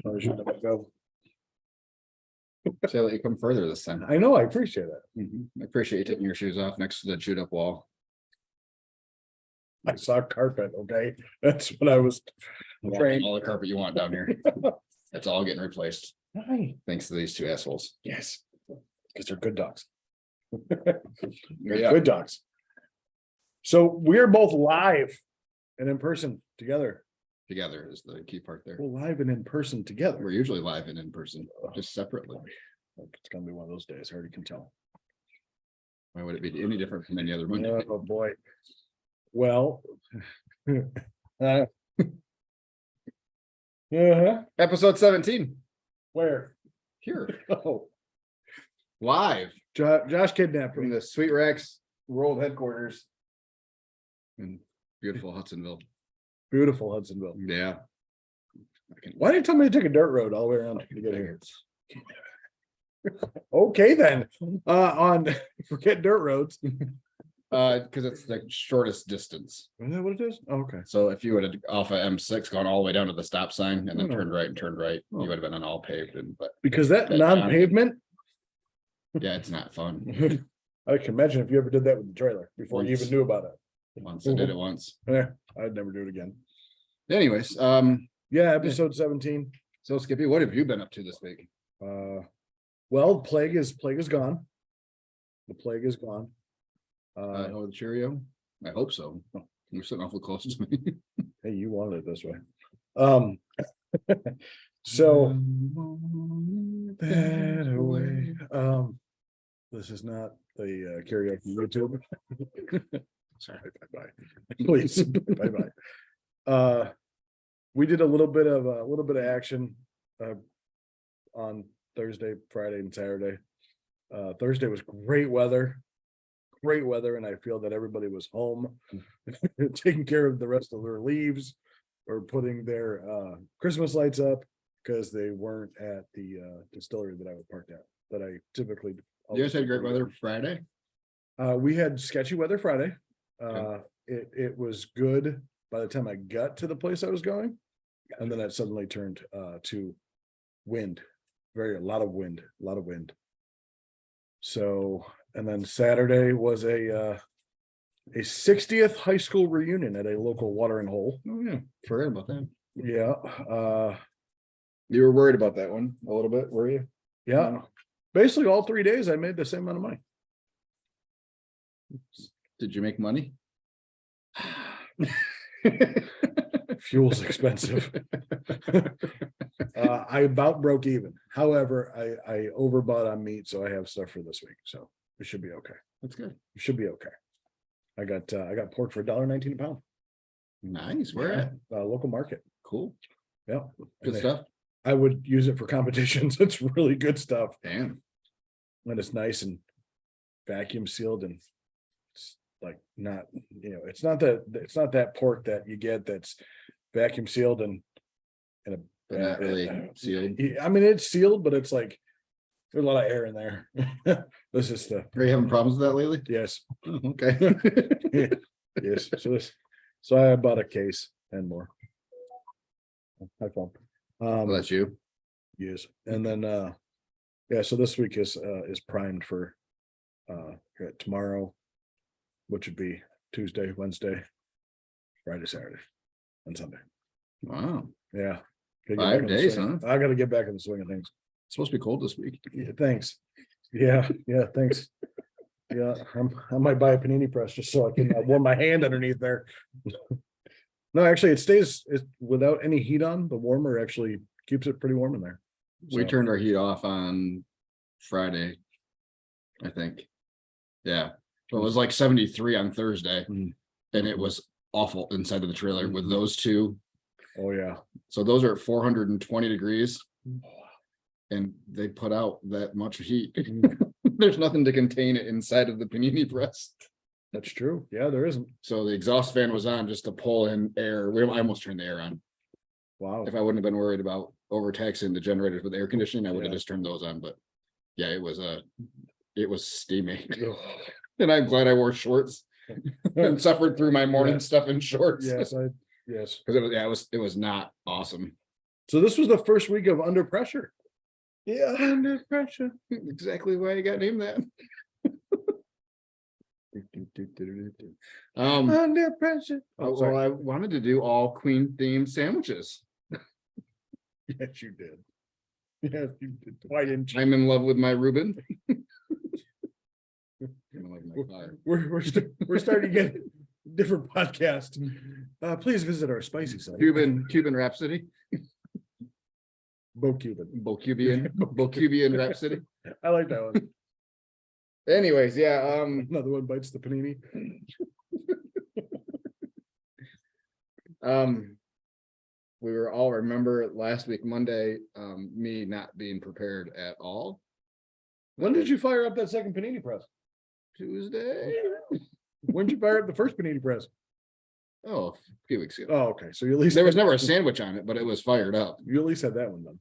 I should never go. So let you come further this time. I know, I appreciate that. I appreciate you taking your shoes off next to the chewed up wall. I saw carpet, okay? That's what I was trained. All the carpet you want down here. That's all getting replaced. Hi. Thanks to these two assholes. Yes, because they're good dogs. Yeah. Good dogs. So we're both live and in person together. Together is the key part there. We're live and in person together. We're usually live and in person, just separately. It's gonna be one of those days, I already can tell. Why would it be any different from any other Monday? Oh, boy. Well. uh-huh. Episode 17 Where? here, Oh, live Josh kidnapped from me. the Sweet Rex World Headquarters in beautiful Hudsonville. Beautiful Hudsonville. Yeah. Why didn't you tell me to take a dirt road all the way around to get here? Okay, then, on forget dirt roads. Because it's the shortest distance. Isn't that what it is? Oh, okay. So if you would have off of M6 gone all the way down to the stop sign and then Oh. turned right, you Oh. would have been on all paved but Because that That non-pavement, yeah, it's not fun. I can imagine if you ever did that with the trailer before you Once. even knew about it. Once I did it once. Yeah, I'd never do it again. Anyways, Yeah, episode 17. so Skippy, what have you been up to this week? Well, plague is gone. The plague is gone. Oh, the Cheerio? I hope so. You're sitting awfully close to me. Hey, you wanted it this way. So that away. This is not the karaoke YouTube. Sorry, bye-bye. Please, bye-bye. We did a little bit of action on Thursday, Friday, and Saturday. Thursday was great weather, and I feel that everybody was home taking care of the rest of their leaves or putting their Christmas lights up because they weren't at the distillery that I was parked at, that I typically. You guys had great weather Friday? We had sketchy weather Friday. Okay. It was good by the time I got to the place I was going. And then it suddenly turned to wind, a lot of wind. So, and then Saturday was a 60th high school reunion at a local watering hole. Oh yeah, forgot about that. Yeah, You were worried about that one a little bit, were you? yeah. Basically, all 3 days I made the same amount of money. Did you make money? Fuel's expensive. I about broke even. However, I overbought on meat, so I have stuff for this week. So it should be okay. That's good. It should be okay. I got pork for $1.19 a pound. Nice. Where at? Local market. Cool. Yeah. Good And stuff. I would use it for competitions. It's really good stuff. Damn. And it's nice and vacuum sealed, and it's like not, it's not that pork that you get that's vacuum sealed and But not really sealed. I mean, it's sealed, but it's like there's a lot of air in there. This is the Are you having problems with that lately? yes. Oh, okay. Yes. So I bought a case and more. High phone. Well, that's you. Yes. And then yeah, so this week is primed for tomorrow, which would be Tuesday, Wednesday, Friday, Saturday, and Sunday. Wow. Yeah. Gotta get 5 back in the days, swing. huh? I gotta get back in the swing of things. It's supposed to be cold this week. Yeah, thanks. Yeah, thanks. Yeah, I might buy a panini press just so I can warm my hand underneath there. No, actually, it stays without any heat on. The warmer actually keeps it pretty warm in there. We So, turned our heat off on Friday, I think. Yeah. So it was like 73 on Thursday, Mm. and it was awful inside of the trailer with those two. oh yeah. So those are at 420 degrees. And they put out that much heat. There's nothing to contain it inside of the panini press. That's true. Yeah, there isn't. So the exhaust fan was on just to pull in air. I almost turned the air on. Wow. If I wouldn't have been worried about overtaxing the generators with air conditioning, I would have Yeah. just turned those on. But yeah, it was steamy. And I'm glad I wore shorts and suffered through my morning Yeah. stuff in shorts. Yes, Yes. Because it was not awesome. So this was the first week of Under Pressure. Yeah, Under Pressure. Exactly why you got named that. Under Pressure. Oh, Well, sorry. I wanted to do all Queen themed sandwiches. Yes, you did. Yes, you did. Why didn't you? I'm in love with my Reuben. I'm in love with my fire. We're starting to get different podcasts. Please visit our spicy site. Cuban Rhapsody. Bo Cuban. Bocubian Rhapsody. I like that one. Anyways, yeah. Another one bites the panini. We were all remember last week, Monday, me not being prepared at all. When did you fire up that second panini press? Tuesday. When did you fire up the first panini press? Oh, a few weeks ago. Oh, okay. So you at least There was never a sandwich on it, but it was fired up. You at least had that one done.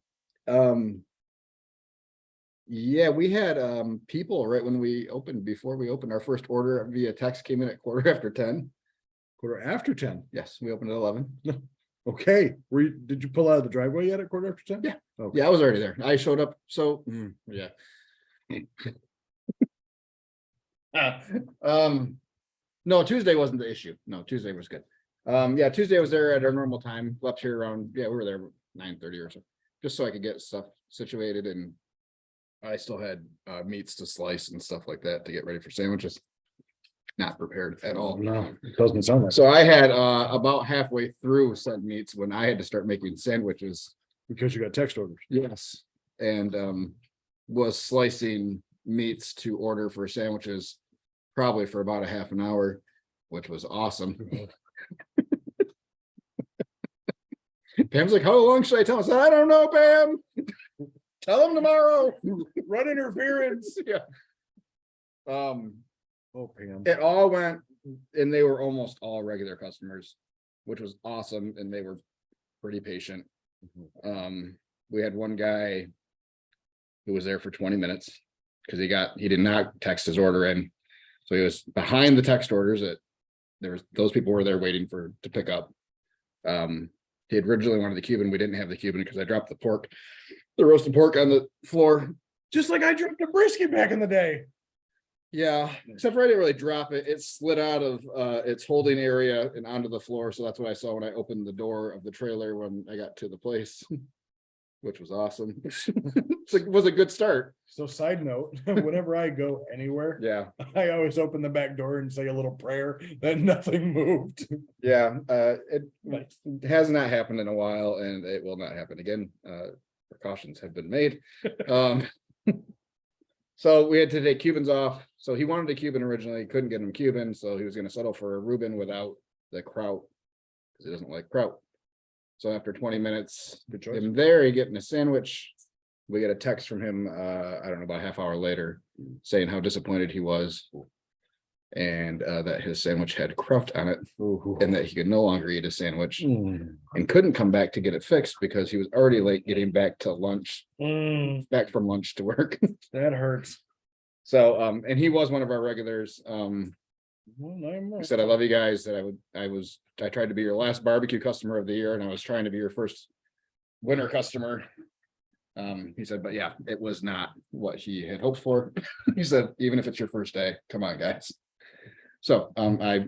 Yeah, we had people right when we opened, before we opened our first order via text came in at 10:15. Quarter after 10. Yes, we opened at 11. Okay. Did you pull out of the driveway yet at quarter after 10? Yeah. Okay. Yeah, I was already there. I showed up. So yeah. No, Tuesday wasn't the issue. No, Tuesday was good. Yeah, Tuesday I was there at our normal time, left here around, we were there 9:30 or so, just so I could get stuff situated, and I still had meats to slice and stuff like that to get ready for sandwiches. Not prepared at all. No, it doesn't sound like. So I had about halfway through said meats when I had to start making sandwiches. Because you got text orders. Yes. And was slicing meats to order for sandwiches probably for about a half an hour, which was awesome. Pam's like, how long should I tell him? I said, I don't know, Pam. Tell him tomorrow. Run interference. Yeah. Oh, Pam. It all went, and they were almost all regular customers, which was awesome, and they were pretty patient. We had one guy who was there for 20 minutes because he did not text his order in. So he was behind the text orders that those people were there waiting to pick up. He had originally wanted the Cuban. We didn't have the Cuban because I dropped the roasted pork on the floor. Just like I dropped a brisket back in the day. Yeah, except for I didn't really drop it. It slid out of its holding area and onto the floor. So that's what I saw when I opened the door of the trailer when I got to the place, which was awesome. It was a good start. So side note, whenever I go anywhere, Yeah. I always open the back door and say a little prayer that nothing moved. Yeah. It has not happened in a while, and it will not happen again. Precautions have been made. So we had to take Cubans off. So he wanted a Cuban originally, couldn't get him Cuban, so he was going to settle for a Reuben without the kraut because he doesn't like kraut. So after 20 minutes, him there, he getting a sandwich. We get a text from him, I don't know, about a half hour later, saying how disappointed he was, and that his sandwich had kraut on it, and that he could no longer eat a sandwich, and couldn't come back to get it fixed because he was already late getting back to lunch, back from lunch to work. That hurts. So, and he was one of our regulars. I I said, I love you guys. That I tried to be your last barbecue customer of the year, and I was trying to be your first winter customer. He said, but yeah, it was not what he had hoped for. He said, even if it's your first day, come on, guys. So, I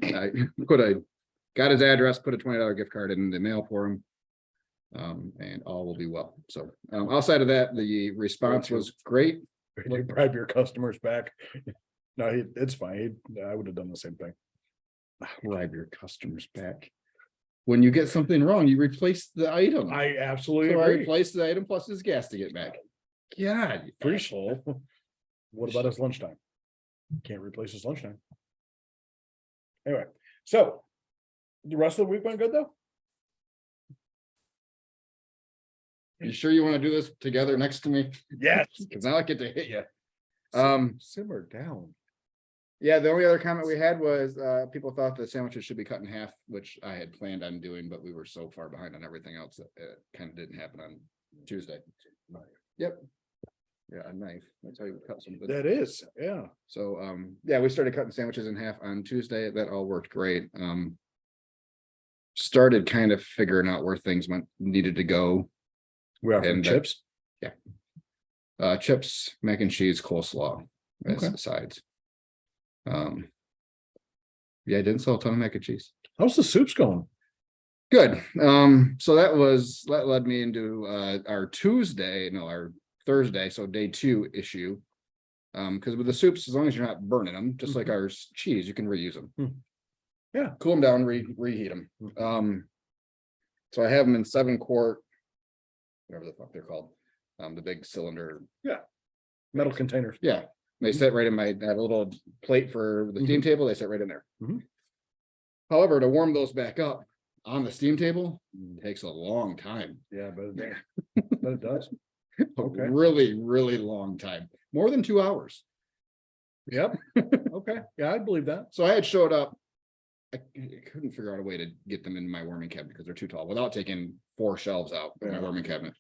got his address, put a $20 gift card in the mail for him. And all will be well. So, outside of that, the response was great. You bribe your customers back. No, it's fine. I would have done the same thing. Bribe your customers back. When you get something wrong, you replace the item. I absolutely So I agree. replaced the item plus his gas to get back. God, you Free soul. What about his lunchtime? Can't replace his lunchtime. Anyway, so the rest of the week went good though? You sure you want to do this together next to me? Yes. Because now I get to hit you. Simmer down. Yeah, the only other comment we had was people thought the sandwiches should be cut in half, which I had planned on doing, but we were so far behind on everything else that it kind of didn't happen on Tuesday. Yep. Yeah, a knife. That's how you cut some. That is, yeah. So yeah, we started cutting sandwiches in half on Tuesday. That all worked great. started kind of figuring out where things needed to go. We offer And chips. Chips, mac and cheese, coleslaw as Okay. the sides. Yeah, I didn't sell a ton of mac and cheese. How's the soups going? Good. So that led me into our Thursday, so day 2 issue. Because with the soups, as long as you're not burning them, just like our cheese, you can reuse them. Yeah. Cool them down, reheat them. So I have them in 7-quart, whatever the fuck they're called. The big cylinder. Metal containers. Yeah. They sit right in I have a little plate for the steam table. They sit right in there. However, to warm those back up on the steam table takes a long time. Yeah, but it does. Okay. Really, really long time. More than 2 hours. Yep. Okay. Yeah, I believe that. So I had showed up. I couldn't figure out a way to get them in my warming cabinet because they're too tall without taking 4 shelves out of my warming cabinet,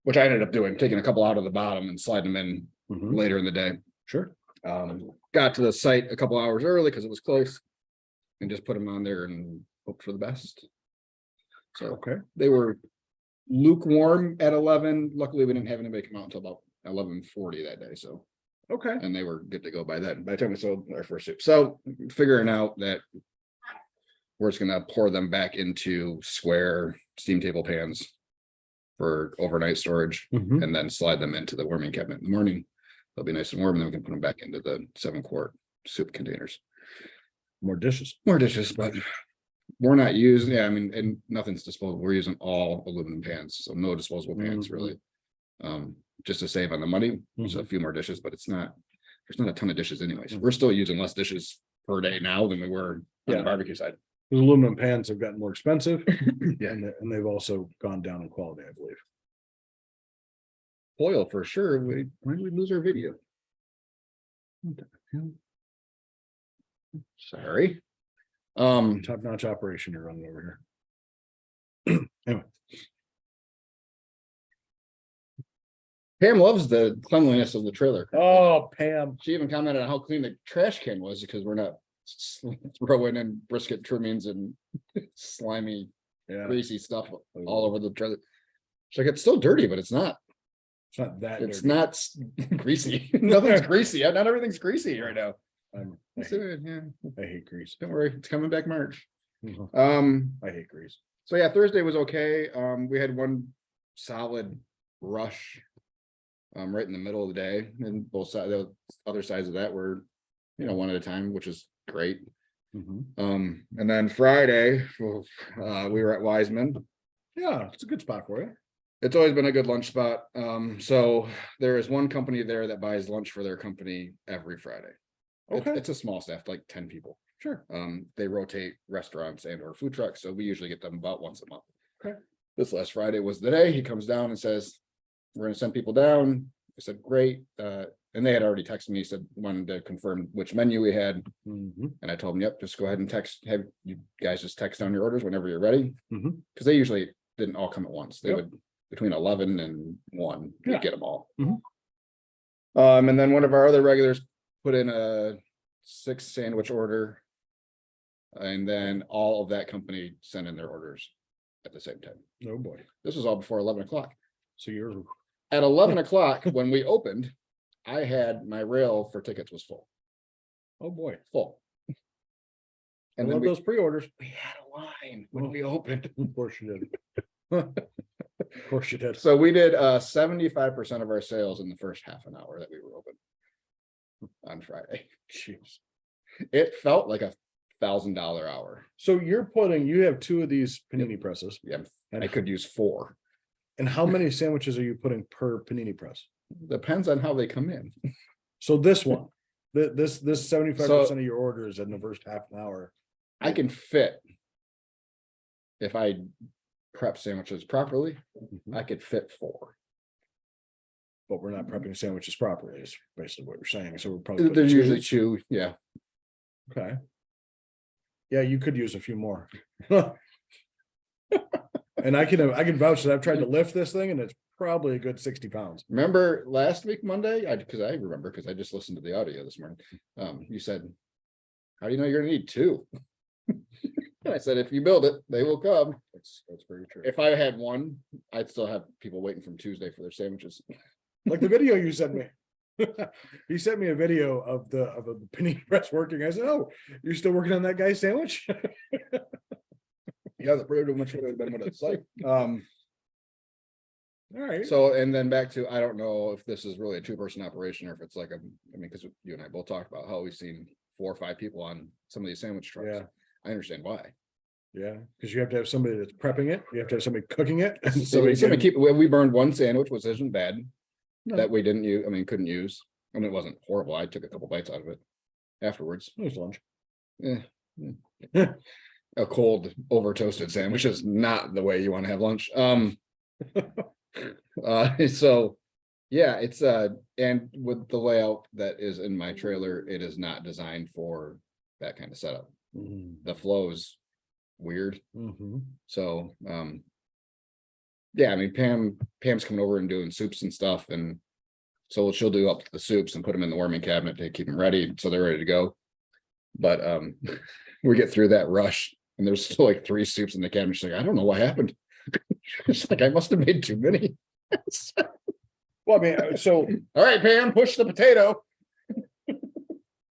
which I ended up doing, taking a couple out of the bottom and sliding them in later in the day. Sure. Got to the site a couple hours early because it was close and just put them on there and hope for the best. So Okay. they were lukewarm at 11. Luckily, we didn't have anybody come out until about 11:40 that day. So, Okay. and they were good to go by then. By the time we sold our first soup, so figuring out that we're just gonna pour them back into square steam table pans for overnight storage, and then slide them into the warming cabinet in the morning. They'll be nice and warm, and then we can put them back into the 7-quart soup containers. More dishes. But we're not using, I mean, and nothing's disposable. We're using all aluminum pans, so no disposable pans really. Just to save on the money, there's a few more dishes, but there's not a ton of dishes anyways. We're still using less dishes per day now than we were on the barbecue side. The aluminum pans have gotten more expensive. Yeah. And they've also gone down in quality, I believe. Oil for sure. Why did we lose our video? Sorry. Top-notch operation you're running over here. Anyway. Pam loves the cleanliness of the trailer. Oh, Pam. She even commented on how clean the trash can was because we're not throwing in brisket trimmings and slimy, greasy stuff all over the trailer. She's like, it's still dirty, but it's not. It's not that. It's not greasy. Nothing's greasy. Not everything's greasy right now. I hate grease. Don't worry, it's coming back March. I hate grease. So yeah, Thursday was okay. We had one solid rush right in the middle of the day, and both sides, the other sides of that were, one at a time, which is great. And then Friday, we were at Wiseman. Yeah, it's a good spot for you. It's always been a good lunch spot. So there is one company there that buys lunch for their company every Friday. Okay. It's a small staff, like 10 people. Sure. They rotate restaurants and or food trucks, so we usually get them about once a month. Okay. This last Friday was the day. He comes down and says, we're gonna send people down. I said, great. And they had already texted me, said wanted to confirm which menu we had. And I told them, yep, just go ahead and have you guys just text down your orders whenever you're ready. Because they usually didn't all come at once. They would between 11 and 1 get them all. And then one of our other regulars put in a 6 sandwich order, and then all of that company sent in their orders at the same time. Oh boy. This was all before 11 o'clock. So you're at 11 o'clock when we opened, I had my rail for tickets was full. Oh boy. Full. And then those pre-orders. We had a line when we opened. Of course you did. Of course you did. So we did 75% of our sales in the first half an hour that we were open on Friday. Jeez. It felt like $1,000 hour. So you have 2 of these panini presses. Yeah, and I could use 4. And how many sandwiches are you putting per panini press? Depends on how they come in. So this one, this 75% of your orders in the first half an hour. I can fit, if I prep sandwiches properly, I could fit 4. But we're not prepping sandwiches properly, is basically what you're saying. So we're probably there's usually 2, yeah. Okay. Yeah, you could use a few more. And I can vouch that I've tried to lift this thing and it's probably a good 60 pounds. Remember last week, Monday? Because I just listened to the audio this morning. You said, how do you know you're gonna need 2? And I said, if you build it, they will come. That's very true. If I had one, I'd still have people waiting from Tuesday for their sandwiches. Like the video you sent me. He sent me a video of the panini press working. I said, "Oh, you're still working on that guy's sandwich?" Yeah, the pretty much would have been what it's like. All right. So, and then back to, I don't know if this is really a 2-person operation or if it's like because you and I both talked about how we've seen 4 or 5 people on some of these sandwich trucks. Yeah. I understand why. Yeah, because you have to have somebody that's prepping it. You have to have somebody cooking it. And So we burned one sandwich, which isn't bad. No. That we didn't use, couldn't use. It wasn't horrible. I took a couple bites out of it afterwards. It was lunch. A cold over toasted sandwich is not the way you want to have lunch. So yeah, it's and with the layout that is in my trailer, it is not designed for that kind of setup. The flow's weird. So yeah, Pam's coming over and doing soups and stuff, and so she'll do up the soups and put them in the warming cabinet to keep them ready so they're ready to go. But we get through that rush and there's still like 3 soups in the cabinet. She's like, I don't know what happened. It's like, I must have made too many. Well, so all right, Pam, push the potato.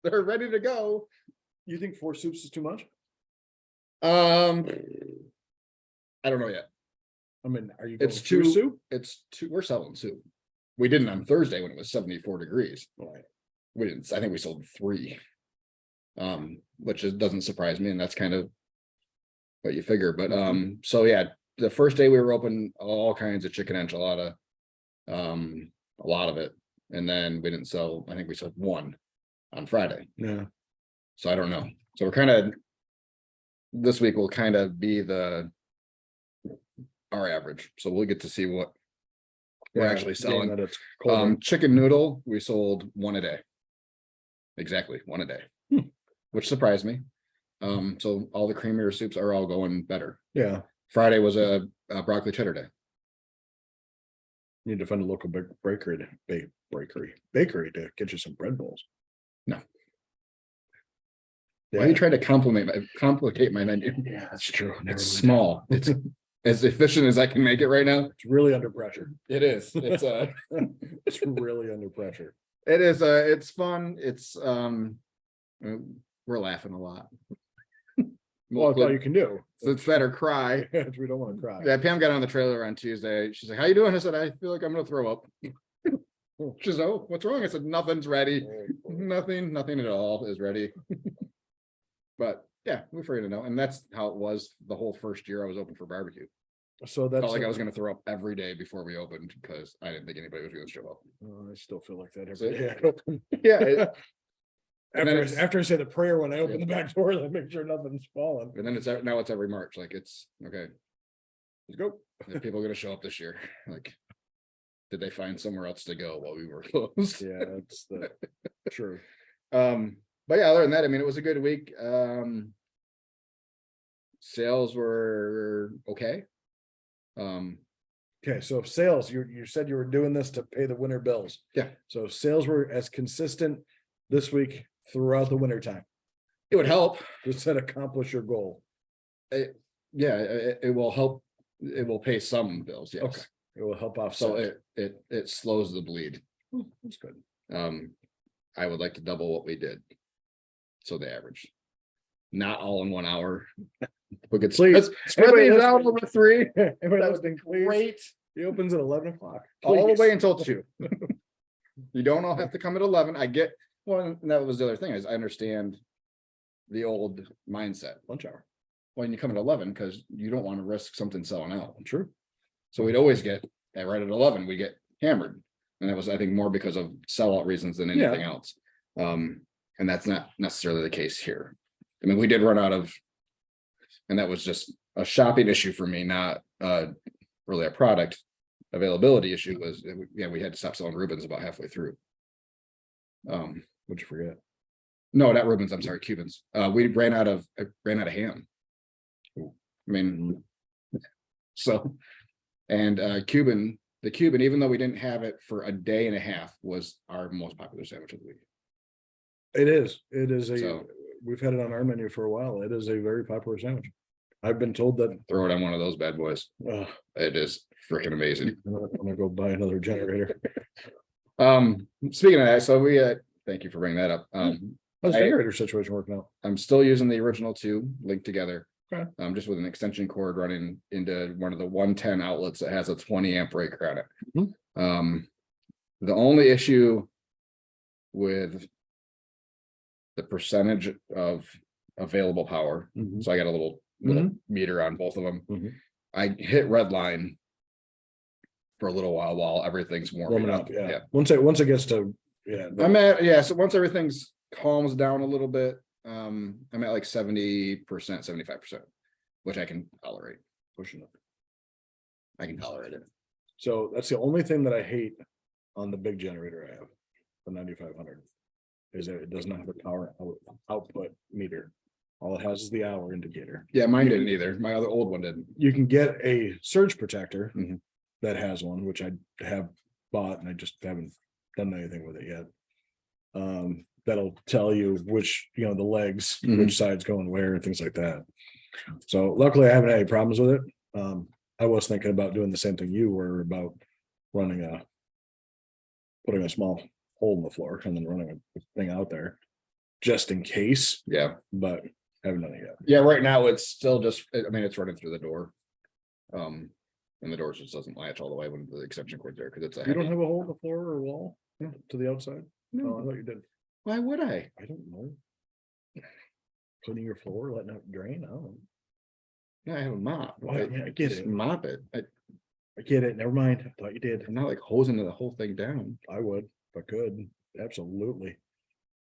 They're ready to go. You think 4 soups is too much? I don't know yet. Are you? It's through 2 soup. It's 2. We're selling soup. We didn't on Thursday when it was 74 degrees. Right. We didn't. I think we sold 3. Which doesn't surprise me, and that's kind of what you figure. But so yeah, the first day we were open, all kinds of chicken enchilada, a lot of it, and then we didn't sell. I think we sold 1 on Friday. Yeah. So I don't know. So we're kind of, this week will kind of be our average. So we'll get to see what we're actually selling. That it's colder. Chicken noodle, we sold 1 a day. Exactly 1 a day, which surprised me. So all the creamier soups are all going better. Yeah. Friday was a broccoli cheddar day. Need to find a local bakery to get you some bread bowls. No. Yeah. Why are you trying to complicate my menu? Yeah, that's true. It's small. It's as efficient as I can make it right now. It's really under pressure. It is. It's It's really under pressure. it is it's fun. It's we're laughing a lot. Well, that's all you can do. It's that or cry. We don't want to cry. Yeah, Pam got on the trailer on Tuesday. She's like, how you doing? I said, I feel like I'm gonna throw up. She's, oh, what's wrong? I said, nothing's ready. Nothing at all is ready. But yeah, we're afraid to know. And that's how it was the whole first year I was open for barbecue. So that's Felt like I was gonna throw up every day before we opened because I didn't think anybody was gonna show up. I still feel like that So- every day. I open. Yeah. And then After I say the prayer when I open the back door, I make sure nothing's falling. And then now it's every March. Like it's okay. Let's go. Are people gonna show up this year? Like, did they find somewhere else to go while we were closed? Yeah, that's the true. But yeah, other than that, it was a good week. Sales were okay. Okay, so sales, you said you were doing this to pay the winter bills. Yeah. So sales were as consistent this week throughout the winter time. It would help. Does that accomplish your goal? Yeah, it will help. It will pay some bills. Yes. Okay. It will help offset. So it slows the bleed. That's good. I would like to double what we did. So the average, not all in 1 hour. We could Please. spread these out over 3. Everybody That listening, please. Great. He opens at 11 o'clock. All the Please. way until 2. You don't all have to come at 11. I get one. That was the other thing is I understand the old mindset. Lunch hour. When you come at 11, because you don't want to risk something selling out. True. So we'd always get right at 11, we get hammered. And that was, I think, more because of sellout reasons than anything else. And that's not necessarily the case here. We did run out of, and that was just a shopping issue for me, not really a product availability issue. Was we had to stop selling Reubens about halfway through. What'd you forget? No, not Reubens. I'm sorry, Cubans. We ran out of ham. So, and the Cuban, even though we didn't have it for a day and a half, was our most popular sandwich of the week. It is. It is So- we've had it on our menu for a while. It is a very popular sandwich. I've been told that, Throw it on one of those bad boys. uh, It is freaking amazing. I'm gonna go buy another generator. Speaking of that, so we, thank you for bringing that up. How's the I- generator situation working out? I'm still using the original two linked together. Okay. Just with an extension cord running into one of the 110 outlets that has a 20 amp breaker on it. Mhm. The only issue with the percentage of available power, Mhm. so I got a little meter on both of them. Mhm. I hit red line for a little while everything's warming up. Yeah. Once it gets to, yeah. So once everything's calms down a little bit, I'm at like 70%, 75%, which I can tolerate. Pushing it. I can tolerate it. So that's the only thing that I hate on the big generator I have, the 9500. Is that it does not have a power output meter. All it has is the hour indicator. Yeah, mine didn't either. My other old one didn't. You can get a surge protector Mhm. that has one, which I have bought and I just haven't done anything with it yet. That'll tell you which, the legs, Mhm. which side's going where and things like that. So luckily I haven't had any problems with it. I was thinking about doing the same thing you were about putting a small hole in the floor and then running a thing out there just in case, Yeah. but haven't done it yet. Yeah, right now it's still just, it's running through the door. And the door just doesn't latch all the way when the extension cord's there because it's a You don't heavy. have a hole in the floor or wall to the outside? Oh, I No, thought you did. why would I? I don't know. Cleaning your floor, letting it drain out. Yeah, I have a mop. Well, yeah, I get just it. Mop it. I get it. Never mind. I thought you did. I'm not like hosing the whole thing down. I would, if I could. Absolutely.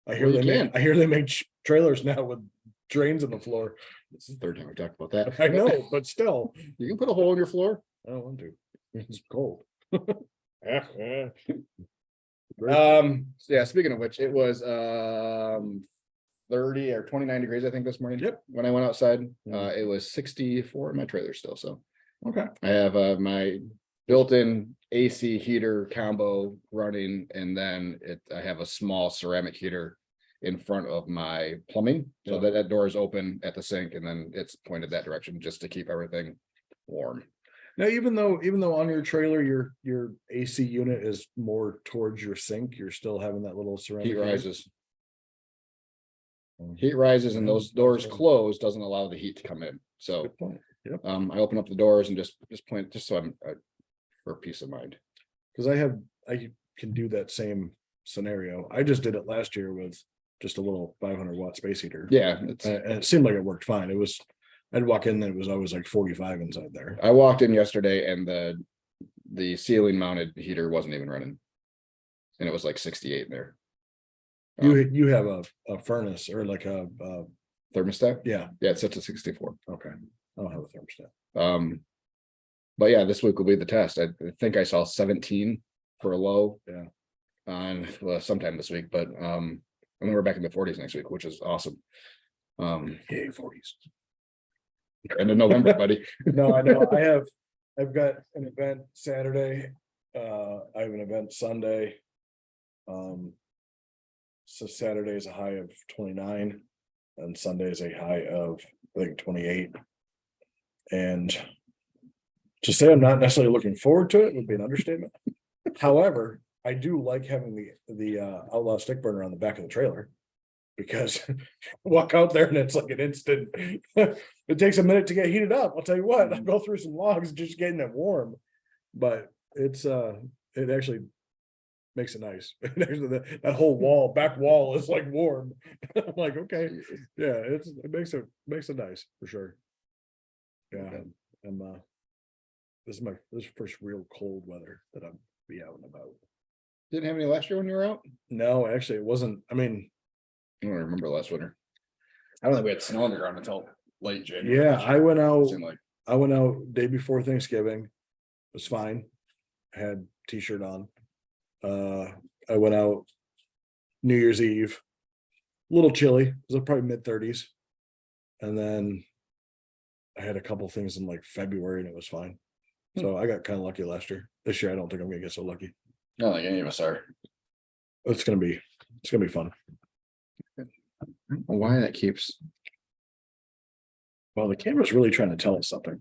I Well, hear you they make, can. I hear they make trailers now with drains in the floor. This is the third time we talked about that. I know, but still, You can put a hole in your floor. I don't want to. It's cold. Yeah, speaking of which, it was 30 or 29 degrees, I think, this morning. Yep. When I went outside, Mhm. it was 64 in my trailer still, so. Okay. I have my built-in AC heater combo running, and then I have a small ceramic heater in front of my plumbing, so Yeah. that door is open at the sink, and then it's pointed that direction just to keep everything warm. Now, even though on your trailer, your AC unit is more towards your sink, you're still having that little ceramic. Heat heater? rises. Mm. Heat rises and Yeah, those doors okay. closed doesn't allow the heat to come in, so. Good point. Yep. I open up the doors and just point, just so I'm for peace of mind. Because I can do that same scenario. I just did it last year with just a little 500 watt space heater. Yeah, And it seemed like it worked fine. I'd walk in and it was always like 45 inside there. I walked in yesterday and the ceiling mounted heater wasn't even running. And it was like 68 in there. You have a furnace or like a Thermostat? yeah. Yeah, it sits at 64. Okay. I don't have a thermostat. But yeah, this week will be the test. I think I saw 17 for a low. Yeah. On sometime this week, but and then we're back in the 40s next week, which is awesome. Yay, 40s. End of November, buddy. No, I know. I've got an event Saturday. I have an event Sunday. So Saturday is a high of 29 and Sunday is a high of, I think, 28. And to say I'm not necessarily looking forward to it would be an understatement. However, I do like having the outlaw stick burner on the back of the trailer. Because walk out there and it's like an instant, it takes a minute to get heated up. I'll tell you what, I'll go through some logs just getting it warm. But it actually makes it nice. That whole back wall is like warm. I'm like, okay, yeah, it makes it nice for sure. Yeah, this is first real cold weather that I'll be out and about. Didn't have any last year when you were out? No, actually it wasn't. I mean, I don't remember last winter. I don't think we had snow on the ground until late January. yeah, I went out. Seemed like I went out day before Thanksgiving. It was fine. I had t-shirt on. I went out New Year's Eve. A little chilly. It was probably mid-30s. And then I had a couple things in like February and it was fine. So I got kind of lucky last year. This year I don't think I'm gonna get so lucky. I don't think any of us are. It's gonna be fun. know why that keeps. Well, the camera's really trying to tell us something.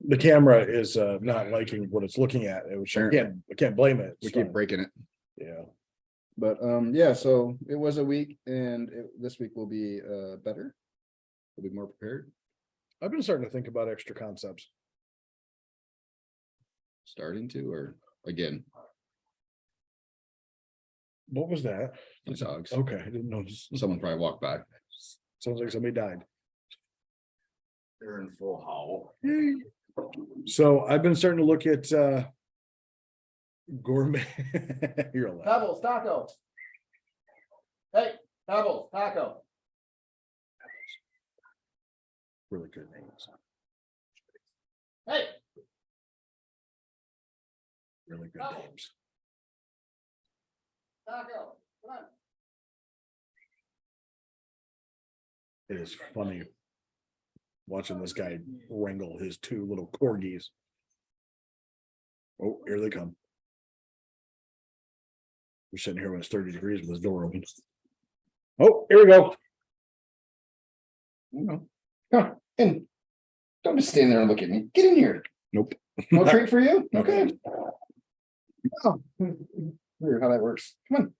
The camera is not liking what it's looking at, which I can't blame it. We It's keep fine. breaking it. Yeah. But yeah, so it was a week and this week will be better. We'll be more prepared. I've been starting to think about extra concepts. Starting to, or again, What was that? the dogs. Okay, I didn't notice. Someone probably walked by. Sounds like somebody died. They're in full howl. So I've been starting to look at gourmet. You're allowed. Pebbles, taco. Hey, Pebbles, taco. Really good names. Hey. Really good Pebbles. names. Taco, come on. It is funny watching this guy wrangle his two little corgis. Oh, here they come. We're sitting here when it's 30 degrees with his door open. Oh, here we go. Come in. Don't just stand there and look at me. Get in here. Nope. No treat for you? Okay. Oh, weird how that works. Come on.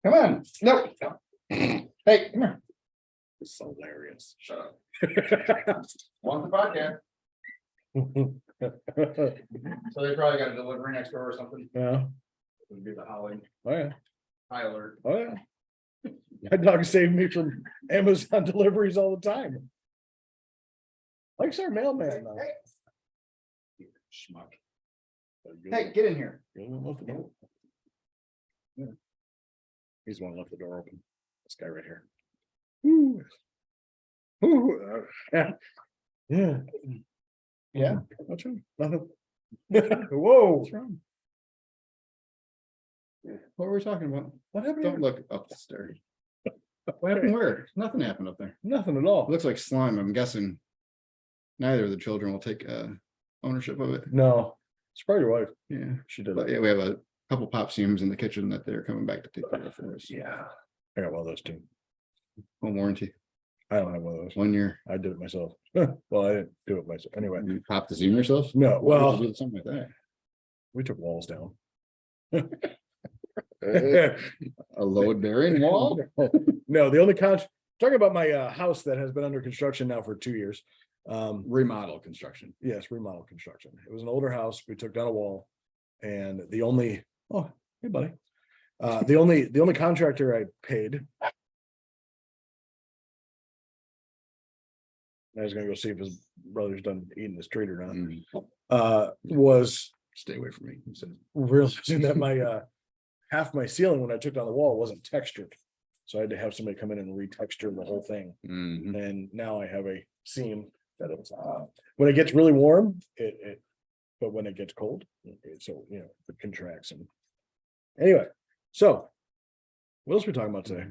Come on. Nope. Hey, come here. It's hilarious. Shut up. Want the podcast. So they probably got a delivery next door or something. Yeah. Would be the howling. Oh, yeah. High alert. Oh, yeah. My dog saved me from Amazon deliveries all the time. Likes our mailman though. Schmuck. Hey, get in here. Yeah. He's the one who left the door open. This guy right here. Ooh. Ooh. Yeah. Yeah. Yeah. What's wrong? Nothing. Whoa. What's wrong? What were we talking about? What happened? Don't look up the stairs. What happened where? Nothing happened up there. Nothing at all. It looks like slime. I'm guessing neither of the children will take ownership of it. No. It's probably your wife. Yeah. She did But it. yeah, we have a couple pop seams in the kitchen that they're coming back to take care of for us. Yeah. I got one of those too. Home warranty, I don't have one of those. 1 year. I did it myself. Well, I didn't do it myself. Anyway, You pop the seam yourself? no, Why would well, you do something like that. we took walls down. A load bearing wall? No, the only talking about my house that has been under construction now for 2 years. Remodel construction. Yes, remodel construction. It was an older house. We took down a wall. And the only, oh, hey buddy. The only contractor I paid. I was gonna go see if his brother's done eating his treat or not. Was Stay away from me. He said, realizing that my half my ceiling when I took down the wall wasn't textured. So I had to have somebody come in and retexture the whole thing. mhm. And now I have a seam that it's when it gets really warm, but when it gets cold, so it contracts and anyway. So what else are we talking about today?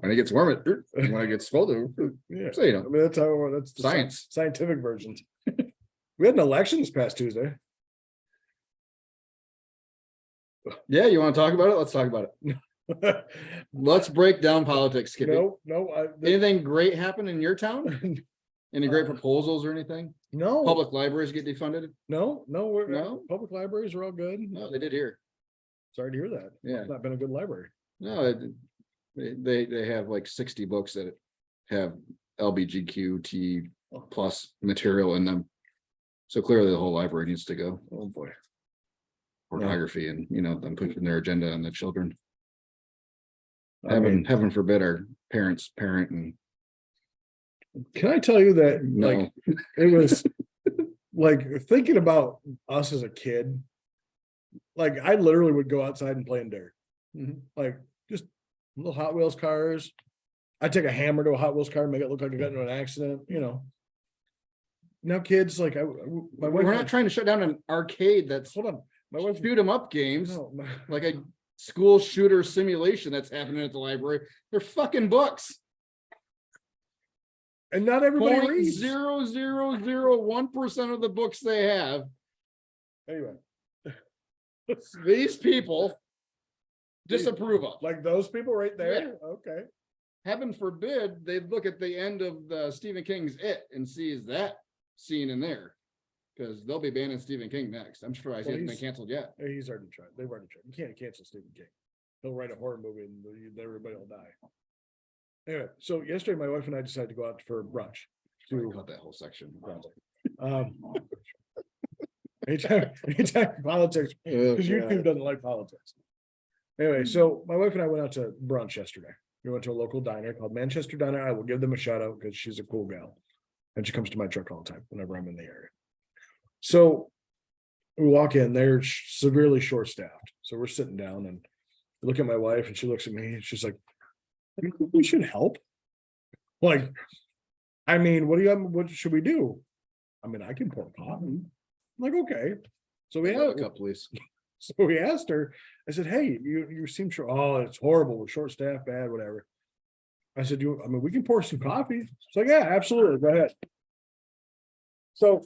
When it gets warm, when it gets cold, Yeah, so you I know, mean that's the science. scientific version. We had an election this past Tuesday. Yeah, you want to talk about it? Let's talk about it. Let's break down politics, Skippy. No, Anything great happen in your town? Any great proposals or anything? no, Public libraries get defunded? no, No? public libraries are all good. No, they did here. Sorry to hear that. Yeah. It's not been a good library. No, they have like 60 books that have LBGQT plus material in them. So clearly the whole library needs to go. Oh, boy. Pornography and, them pushing their agenda on the children. I mean, Heaven forbid our parents parent and can I tell you that, no. like, it was like thinking about us as a kid. Like, I literally would go outside and play in dirt. Like, just little Hot Wheels cars. I'd take a hammer to a Hot Wheels car and make it look like I got into an accident, Now kids, like, my wife. We're not trying to shut down an arcade that's Hold on. My wife. shoot 'em up games, No, like a school shooter simulation that's happening at the library. They're fucking books. And not everybody Point reads. 0.0001% of the books they have, Anyway, these people disapprove of. like those people right there. Okay. Heaven forbid they'd look at the end of the Stephen King's It and sees that scene in there. Because they'll be banning Stephen King next. I'm sure he hasn't been canceled yet. He's already tried. They've already tried. You can't cancel Stephen King. He'll write a horror movie and everybody will die. Anyway, so yesterday my wife and I decided to go out for brunch. To cut that whole section. Anytime politics, because YouTube doesn't like politics. Anyway, so my wife and I went out to brunch yesterday. We went to a local diner called Manchester Diner. I will give them a shout out because she's a cool gal. And she comes to my truck all the time whenever I'm in the area. So we walk in, they're severely short-staffed. So we're sitting down and I look at my wife and she looks at me and she's like, "You think we should help?" Like, I mean, what should we do? I mean, I can pour coffee. I'm like, okay. So we have a cup, please. So we asked her, I said, "Hey, you seem sure, oh, it's horrible. We're short-staffed, bad, whatever." I said, we can pour some coffee. She's like, "Yeah, absolutely. Go ahead." So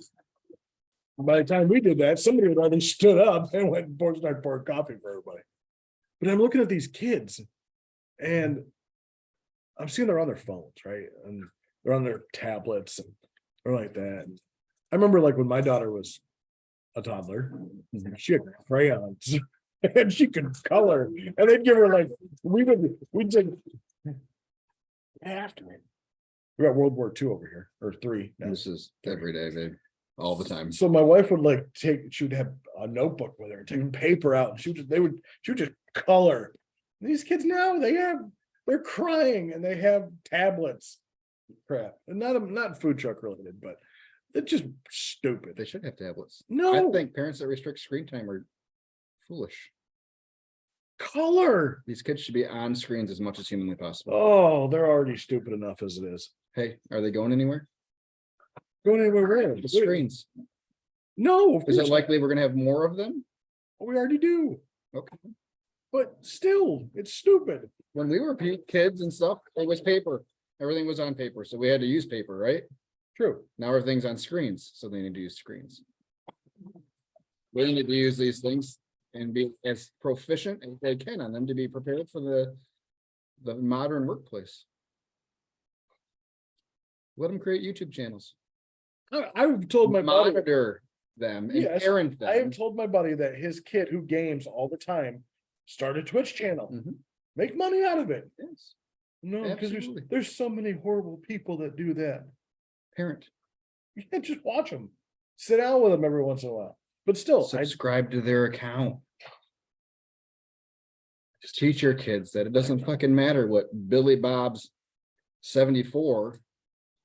by the time we did that, somebody had already stood up and went and started pouring coffee for everybody. But I'm looking at these kids and I'm seeing they're on their phones, right? And they're on their tablets and they're like that. I remember like when my daughter was a toddler, she had crayons and she could color. And they'd give her like, we'd take after it. We got World War II over here, or III. now. This is every day, babe. All the time. So my wife would like she would have a notebook with her and take paper out and she would just color. These kids now they're crying and they have tablets. Crap. And not food truck related, but it's just stupid. They should have tablets. No, I think parents that restrict screen time are foolish. Color. These kids should be on screens as much as humanly possible. Oh, they're already stupid enough as it is. Hey, are they going anywhere? Going anywhere where? The screens. No. Is it likely we're gonna have more of them? We already do. Okay. But still, it's stupid. When we were kids and stuff, it was paper. Everything was on paper, so we had to use paper, right? True. Now everything's on screens, so they need to use screens. We need to use these things and be as proficient as they can on them to be prepared for the modern workplace. Let them create YouTube channels. I've told my buddy, Monitor them and Yes, parent I have them. told my buddy that his kid who games all the time start a Twitch channel. Mhm. Make money out of it. Yes, No, because Absolutely. there's so many horrible people that do that. parent. You can't just watch them. Sit down with them every once in a while. But still, Subscribe to their account. Just teach your kids that it doesn't fucking matter what Billy Bob's 74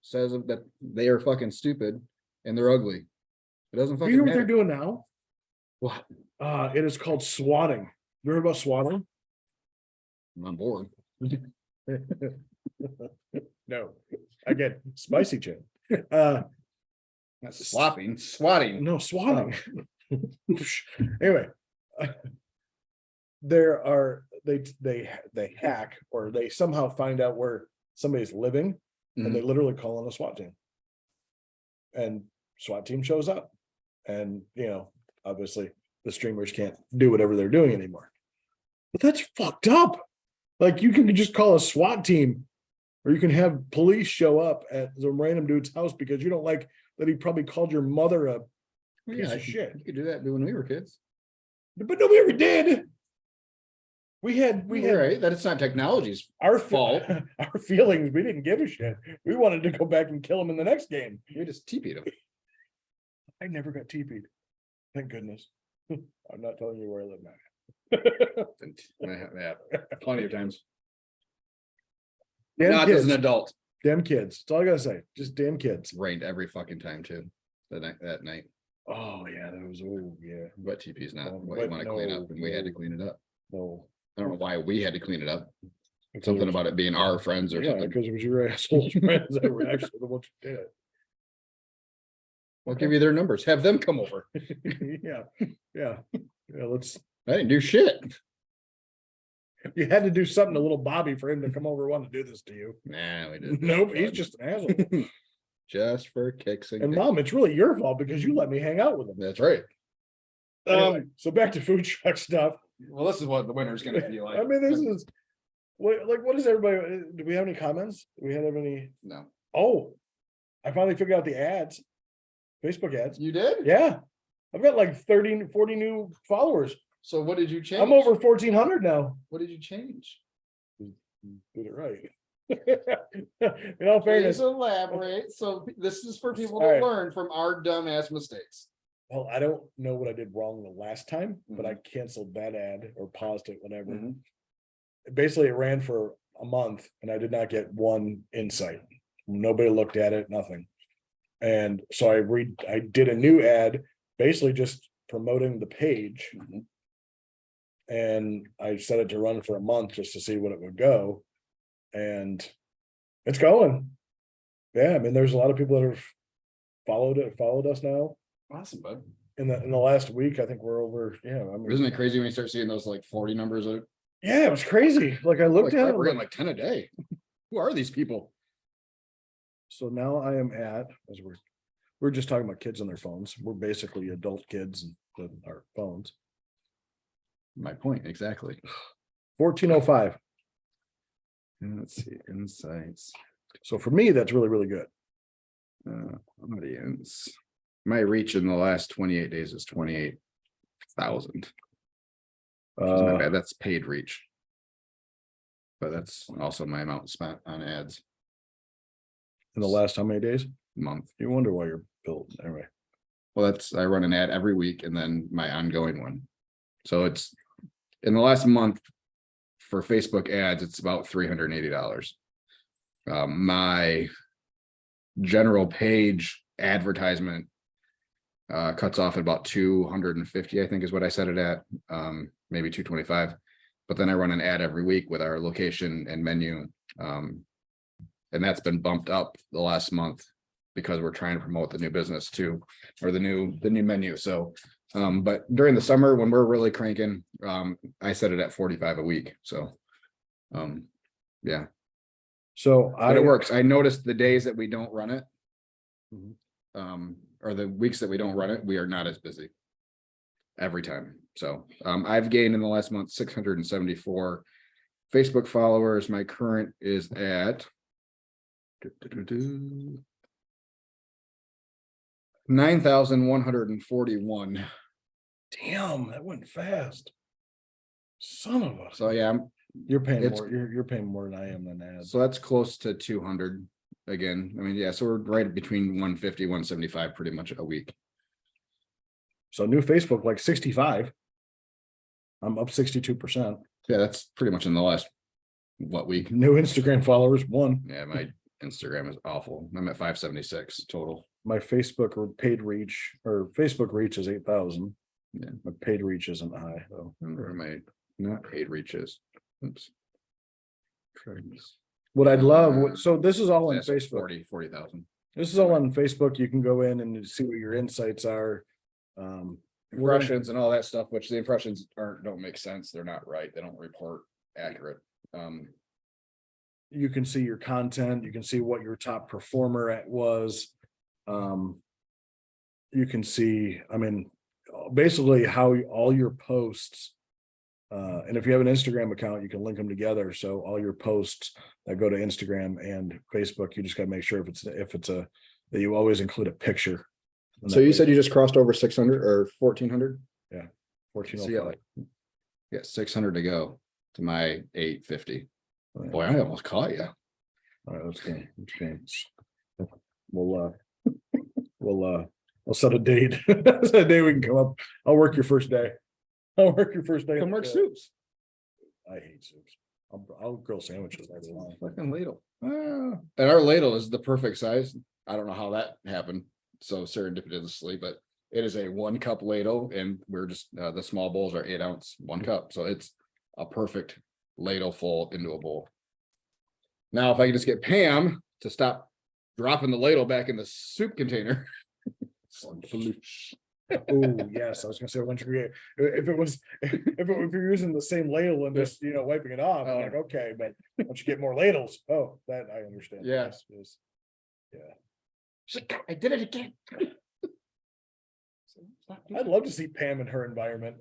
says that they are fucking stupid and they're ugly. It doesn't do fucking you know what matter. they're doing now? What? It is called swatting. You heard about swatting? I'm on board. No. Again, spicy chicken. That's swatting. No, swatting. Anyway, they hack or they somehow find out where somebody's living and they literally call in a SWAT team. And SWAT team shows up. And obviously the streamers can't do whatever they're doing anymore. But that's fucked up. Like you can just call a SWAT team or you can have police show up at some random dude's house because you don't like that he probably called your mother a piece of shit. You could do that when we were kids. But nobody ever did. We had Right. That it's not technology's our fault. our feelings. We didn't give a shit. We wanted to go back and kill him in the next game. We just TP'd them. I never got TP'd. Thank goodness. I'm not telling you where I live now. Yeah, plenty of times. Damn Not kids. as an adult. Damn kids. That's all I gotta say. Just damn kids. Rained every fucking time too. That night. Oh yeah, that was yeah. But TP's not Oh, what you but want to clean no, up, and we had to clean it up. No. I don't know why we had to clean it up. Because Something about it being our friends or yeah, something. because it was your asshole friends that were actually the ones who did it. I'll give you their numbers. Have them come over. Yeah. Let's I didn't do shit. You had to do something to little Bobby for him to come over and want to do this to you. Nah, we didn't. Nope, he's just an asshole. Just for kicks and And giggles. Mom, it's really your fault because you let me hang out with him. That's right. Anyway, so back to food truck stuff. Well, this is what the winter's gonna be like. I mean, this is what is everybody? Do we have any comments? Do we have any? No. Oh, I finally figured out the ads, Facebook ads. You did? Yeah, I've got like 30, 40 new followers. So what did you change? I'm over 1,400 now. What did you change? Did it right. In all fairness, Please elaborate. So this is for people to All right. learn from our dumbass mistakes. well, I don't know what I did wrong the last time, but Mm-hmm. I canceled that ad or paused it, whatever. Mhm. Basically, it ran for a month and I did not get one insight. Nobody looked at it, nothing. And so I did a new ad, basically just promoting the page. Mhm. And I set it to run for a month just to see what it would go. And it's going. Yeah, I mean, there's a lot of people that have followed us now. Awesome, bud. In the last week, I think we're over, yeah, I mean, Isn't it crazy when you start seeing those like 40 numbers? yeah, it was crazy. Like I looked at it. We're I'm getting like 10 a day. Who are these people? So now I am at, as we're just talking about kids on their phones. We're basically adult kids with our phones. My point, exactly. 1405. Let's see, insights, So for me, that's really, really good. audience. My reach in the last 28 days is 28,000. Not bad. That's paid reach. But that's also my amount spent on ads In the last how many days? month. You wonder why you're built anyway. Well, I run an ad every week and then my ongoing one. So it's in the last month for Facebook ads, it's about $380. My general page advertisement cuts off at about 250, I think is what I set it at, maybe 225. But then I run an ad every week with our location and menu. And that's been bumped up the last month because we're trying to promote the new business too, or the new menu. So, but during the summer when we're really cranking, I set it at 45 a week. So, yeah, So but it works. I noticed the days that we don't run it, Mhm. or the weeks that we don't run it, we are not as busy every time. So, I've gained in the last month 674 Facebook followers. My current is at 9,141. Damn, that went fast. Son of a. So yeah, You're paying it's- more, you're paying more than I am than ads. so that's close to 200 again. I mean, yeah, so we're right between 150, 175 pretty much a week. So new Facebook, like 65. I'm up 62%. Yeah, that's pretty much in the last week. New Instagram followers, 1. Yeah, my Instagram is awful. I'm at 576 total. My Facebook or paid reach or Facebook reach is 8,000. Yeah. My paid reach isn't high though. Where my not paid reaches. Oops. What I'd love, so this is all on Yeah, so Facebook. 40,000. This is all on Facebook. You can go in and see what your insights are. We're gonna- Impressions and all that stuff, which the impressions don't make sense. They're not right. They don't report accurate. You can see your content, you can see what your top performer was. You can see, I mean, basically how all your posts. And if you have an Instagram account, you can link them together. So all your posts that go to Instagram and Facebook, you just gotta make sure that you always include a picture. And So that you way- said you just crossed over 600 or 1,400? 1405. Yeah, 600 to go to my 850. All right. Boy, I almost caught you. All right, let's go. We'll set a date. Set a day we can come up. I'll work your first day. I'll work your first day. Come work soups. I hate soups. I'll grill sandwiches. All day long. Fucking ladle. And our ladle is the perfect size. I don't know how that happened so serendipitously, but it is a 1 cup ladle and we're just, the small bowls are 8 ounce, 1 cup. So it's a perfect ladle full into a bowl. Now, if I could just get Pam to stop dropping the ladle back in the soup container. Oh, yes, I was gonna say, once you get, if it was, if you're using the same ladle and just, wiping it off, I'm like, okay, but once you get more ladles, oh, that I understand. Yeah. Yes, yes. Yeah, She's like, I did it again. I'd love to see Pam in her environment.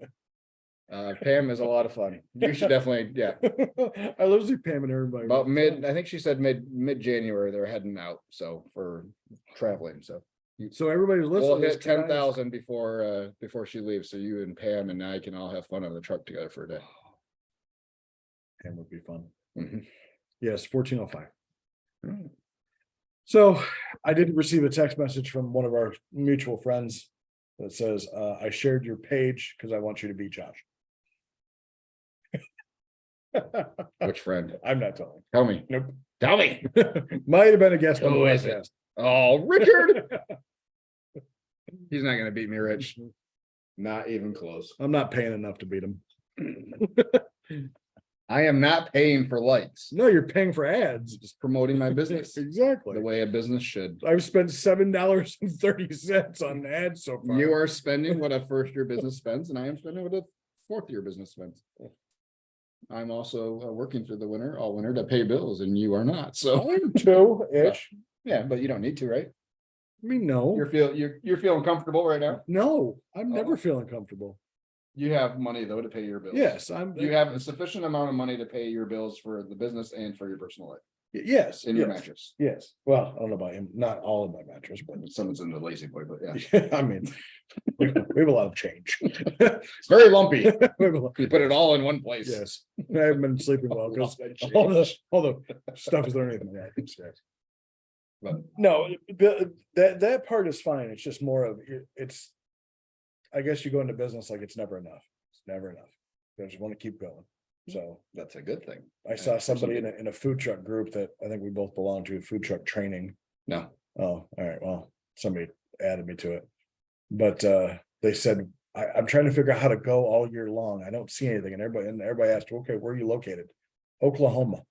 Pam is a lot of fun. You should definitely, yeah. I love to see Pam in her environment. About I think she said mid-January, they're heading out, so for traveling, so. So everybody's listening. We'll to this, hit 10,000 before she leaves, so you and Pam and I can all have fun on the truck together for a day. Pam would be fun. Mhm. Yes, 1405. So I did receive a text message from one of our mutual friends that says, I shared your page because I want you to beat Josh. Which friend? I'm not telling. Tell me. Nope. Tell me. Might have been a guest on the Who is it? podcast. Oh, Richard. He's not gonna beat me, Rich. Not even close. I'm not paying enough to beat him. I am not paying for likes. No, you're paying for ads. Just promoting my business Exactly. the way a business should. I've spent $7.30 on ads so far. You are spending what a first-year business spends, and I am spending what a fourth-year business spends. I'm also working through the winter, all winter to pay bills, and you are not, so. I'm two-ish. Yeah, but you don't need to, right? I mean, no. You're feeling comfortable right now? No, I'm never Oh. feeling comfortable. You have money though to pay your bills. Yes, You have a sufficient amount of money to pay your bills for the business and for your personal life yes. in your yes, mattress. Yes. Well, I don't know about him, not all of my mattress, but Someone's in the lazy boy, but yeah, I mean, we have a lot of change. it's very lumpy. We have a lot- You put it all in one place. Yes, I haven't been sleeping well because Lot of all the stuff is underneath my mattress. Yes. But No, that part is fine. It's just more of it's. I guess you go into business like it's never enough. It's never enough. You just want to keep going. So that's a good thing. I saw somebody in a food truck group that I think we both belong to, food truck training. No, Oh, all right. Well, somebody added me to it. But they said, I'm trying to figure out how to go all year long. I don't see anything. And everybody asked, okay, where are you located? Oklahoma.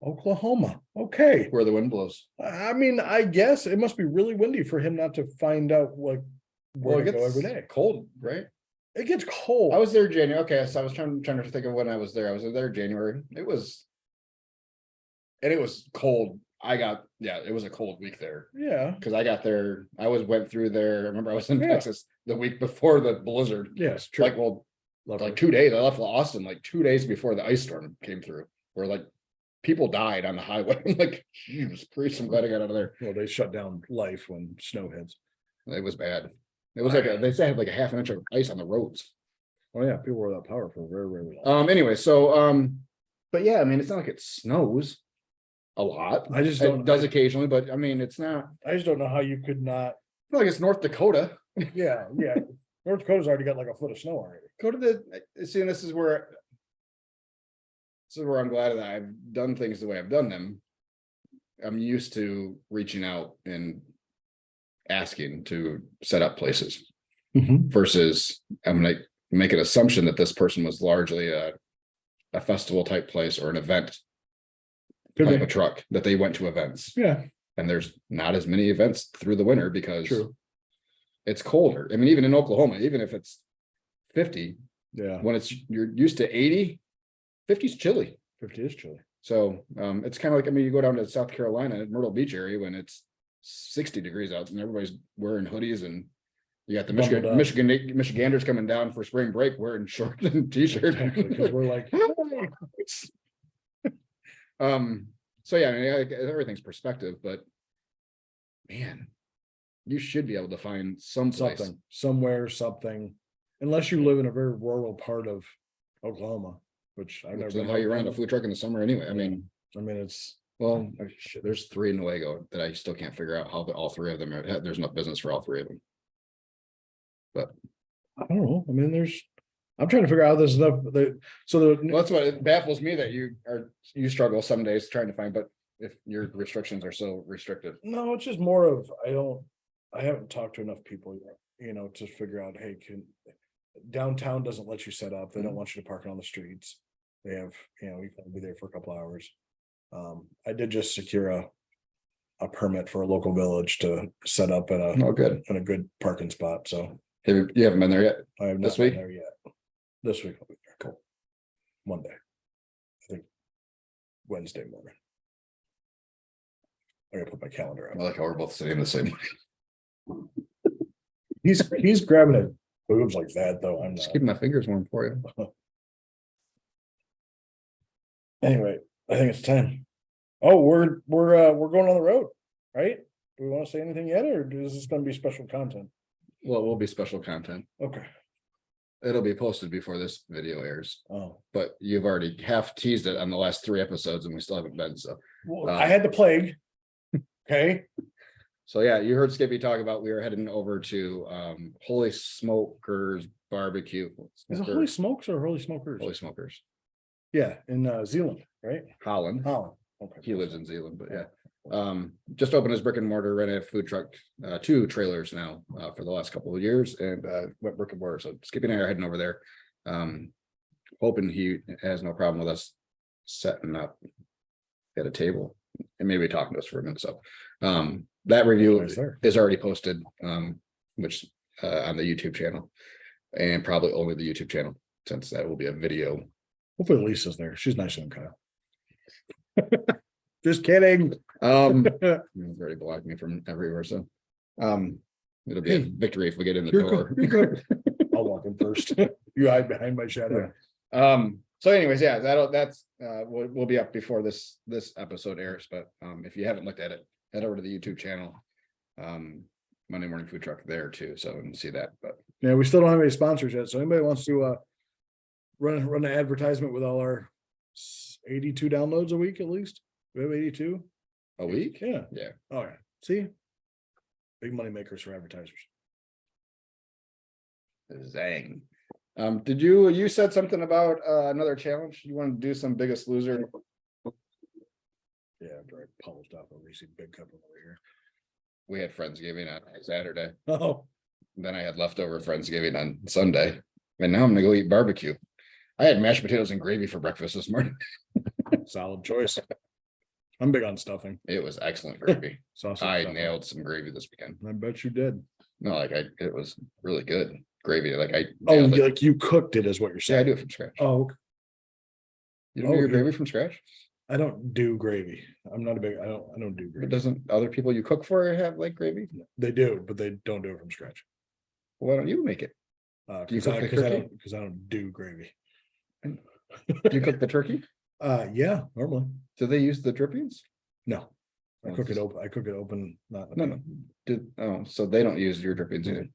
Oklahoma. Okay. where the wind blows. I mean, I guess it must be really windy for him not to find out like where Well, to it go gets every day. cold, right? It gets cold. I was there January. Okay, so I was trying to think of when I was there. I was there January. It was cold. It was a cold week there. Yeah. Because I got there, went through there. I remember I was in Yeah. Texas the week before the blizzard. Yes. True. Like, well, Lovely. like 2 days. I left Austin like 2 days before the ice storm came through, where like people died on the highway. I'm like, Jesus Christ, I'm glad I got out of there. Well, they shut down life when snow hits. It was bad. It was like they said like a half an inch of ice on the roads. Oh yeah, people were without power for a very, very long. Anyway, so but yeah, I mean, it's not like it snows a lot. I just It don't. does occasionally, but I mean, it's not I just don't know how you could not. it's not like it's North Dakota. Yeah, yeah. North Dakota's already got like a foot of snow already. Go to see, and this is where I'm glad that I've done things the way I've done them. I'm used to reaching out and asking to set up places versus I'm gonna make an assumption that this person was largely a festival type place or an event Could type be. of truck that they went to events. Yeah, And there's not as many events through the winter because true. it's colder. I mean, even in Oklahoma, even if it's 50, Yeah, when you're used to 80, 50 is chilly. 50 is chilly. So it's kind of like, I mean, you go down to South Carolina, Myrtle Beach area when it's 60 degrees out and everybody's wearing hoodies, and you got the Bundled up. Michiganders coming down for spring break wearing shorts and t-shirts. Exactly, because we're like, So yeah, I mean, everything's perspective, but man, you should be able to find some place. something, somewhere, something. Unless you live in a very rural part of Oklahoma, which I've never Which is been. how you run a food truck in the summer anyway. I mean, it's. well, shit, there's 3 in Nuevo that I still can't figure out how all 3 of them are. There's enough business for all 3 of them. I don't know. I mean, I'm trying to figure out this stuff. Well, that's what it baffles me that you struggle some days trying to find, but if your restrictions are so restrictive. No, it's just more of, I haven't talked to enough people yet, to figure out, hey, downtown doesn't let you set up. They don't want you to park on the streets. They have, you can be there for a couple hours. I did just secure a permit for a local village to set up Oh, good. in a good parking spot, so You haven't been there yet? I have This not been week? there yet. This week. I'll be there. Cool. Monday. I think Wednesday morning. I gotta put my calendar I out. like how we're both sitting in the same. He's grabbing it. Boobs like that though. I'm Just not. keeping my fingers warm for you. Anyway, I think it's time. Oh, we're going on the road, right? Do we want to say anything yet, or is this gonna be special content? Well, it will be special content. Okay. It'll be posted before this video airs, Oh, but you've already half teased it on the last 3 episodes and we still haven't been, so. well, I had the plague. Okay. So yeah, you heard Skippy talk about, we were heading over to Holy Smokers Barbecue. Is it Holy Smokes or Holy Smokers? Holy Smokers, Yeah, in Zealand, right? Holland. Oh, okay. He lives in Zealand, but yeah. Just opened his brick and mortar, rented a food truck, 2 trailers now, for the last couple of years, and went brick and mortar. So Skippy and I are heading over there. Hoping he has no problem with us setting up at a table and maybe talking to us for a minute. So that review Nice there. is already posted, which on the YouTube channel, and probably only the YouTube channel, since that will be a video. Hopefully Lisa's there. She's nicer than Kyle. Just kidding. You've already blocked me from everywhere, so it'll be a victory if we get in the You're door. good. You're good. I'll walk in first. You hide behind my shadow. So anyways, yeah, that's will be up before this episode airs, but if you haven't looked at it, head over to the YouTube channel. Monday Morning Food Truck there too, so you can see that. But Yeah, we still don't have any sponsors yet, so anybody wants to run an advertisement with all our 82 downloads a week at least. We have 82 a week, Yeah. yeah. All right. See, big money makers for advertisers. Zang. Did you said something about another challenge? You want to do some Biggest Loser? Yeah, after I polished off a recent big cup over here. We had Friendsgiving on Saturday. Oh, Then I had leftover Friendsgiving on Sunday, and now I'm gonna go eat barbecue. I had mashed potatoes and gravy for breakfast this morning. solid choice. I'm big on stuffing. It was excellent gravy. Sausage I stuffing. nailed some gravy this weekend. I bet you did. No, it was really good gravy. Like I Oh, nailed it. like you cooked it is what you're Yeah, I saying. do it from scratch. Oh, You don't do oh, your you- gravy from scratch? I don't do gravy. I'm not a big, I don't do But gravy. doesn't other people you cook for have like gravy? They do, but they don't do it from scratch. Why don't you make it? Do you Cause cook the I turkey? don't, cause I don't do gravy. Do you cook the turkey? Yeah, normally. Do they use the drippings? No. I Oh, cook it just- open. I cook it open, not. No. So they don't use your drippings either.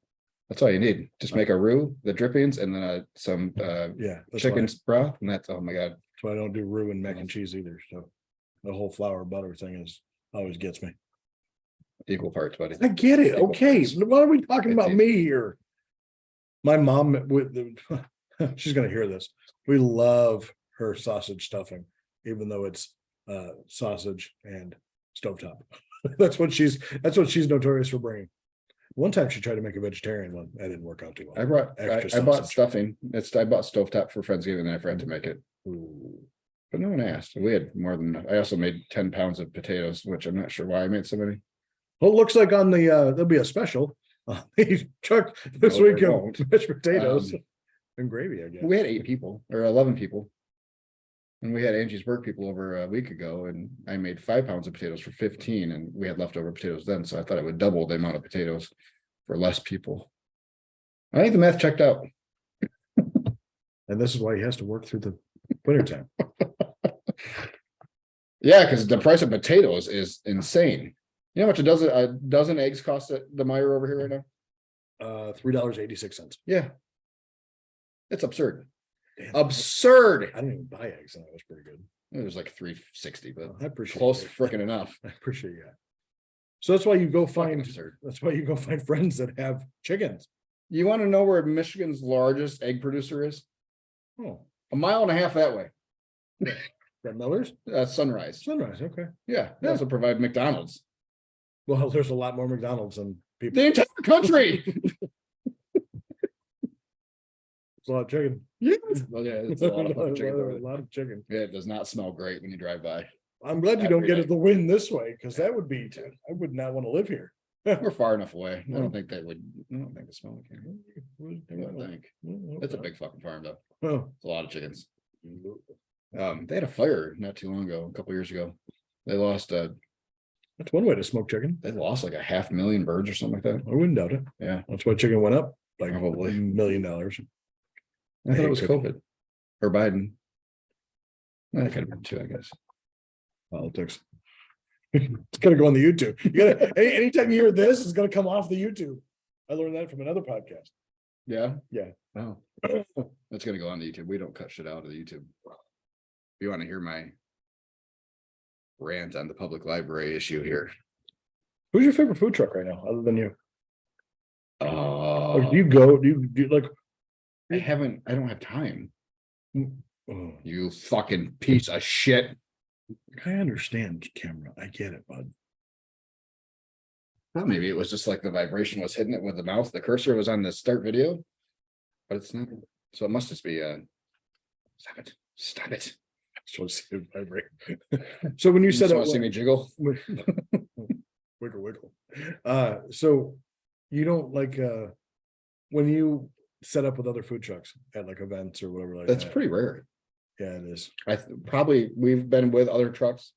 That's all you need. Just make a roux, the drippings, and then some Yeah. That's chicken why, broth, and that's, oh my God. that's why I don't do roux and mac and cheese either, so. The whole flour butter thing always gets me. Equal parts, buddy. I get it, Equal okay, parts. why are we talking It's about me here? My mom with the, she's gonna hear this. We love her sausage stuffing, even though it's sausage and stovetop. That's what she's notorious for bringing. One time she tried to make a vegetarian one. That didn't work out too well. I brought, Extra I bought sausage. stuffing. I bought stovetop for Friendsgiving, and I forgot to make it. Ooh. But no one asked. We had more than, I also made 10 pounds of potatoes, which I'm not sure why I made so many. Well, it looks like on the there'll be a special truck this No, there week of won't. mashed potatoes Um, and gravy, I guess. We had 8 people or 11 people. And we had Angie's work people over a week ago, and I made 5 pounds of potatoes for 15, and we had leftover potatoes then, so I thought it would double the amount of potatoes for less people. I think the math checked out. And this is why he has to work through the winter time. Yeah, because the price of potatoes is insane. You know how much a dozen eggs cost at the Meyer over here right now? $3.86. Yeah. It's absurd. Damn, Absurd. I didn't even buy eggs, and that was pretty good. It was like 360, but I appreciate close it. freaking enough. I appreciate that. So that's why you go Fucking find. absurd. That's why you go find friends that have chickens. You want to know where Michigan's largest egg producer is? Oh, 1.5 miles that way. that Miller's Sunrise. Sunrise. Okay. Yeah, they also provide McDonald's. Well, there's a lot more McDonald's than people. The entire country. It's a lot of chicken. Yes. Well, yeah, it's a lot of fucking chicken over A there. lot of chicken. Yeah, it does not smell great when you drive by. I'm glad you don't Every get day. it the wind this way, because that would be, I would not want to live here. We're far enough away. I don't think the smell can. I don't think. It's a big fucking farm though. Oh. It's a lot of chickens. They had a fire not too long ago, a couple years ago. They lost That's one way to smoke chicken. like 500,000 birds or something like that. I wouldn't doubt it. Yeah, That's why chicken went up like Probably. $1 million. I thought it was COVID or Biden. That could have been too, I guess. Politics. It's gonna go on the YouTube. You gotta, anytime you hear this, it's gonna come off the YouTube. I learned that from another podcast. Yeah. Yeah. Wow. That's gonna go on the YouTube. We don't cut shit out of the YouTube. If you want to hear my rant on the public library issue here. Who's your favorite food truck right now, other than you? Like, do I you go? Do you like? don't have time. Oh, You fucking piece of shit. I understand, camera. I get it, bud. Well, maybe it was just like the vibration was hitting it with the mouse. The cursor was on the start video, but it's not. So it must just be stop it. Stop it. So it's vibrate. So when you You said just want to see me jiggle? wiggle wiggle. So you don't like when you set up with other food trucks at like events or whatever like That's that. pretty rare. Yeah, it is. Probably we've been with other trucks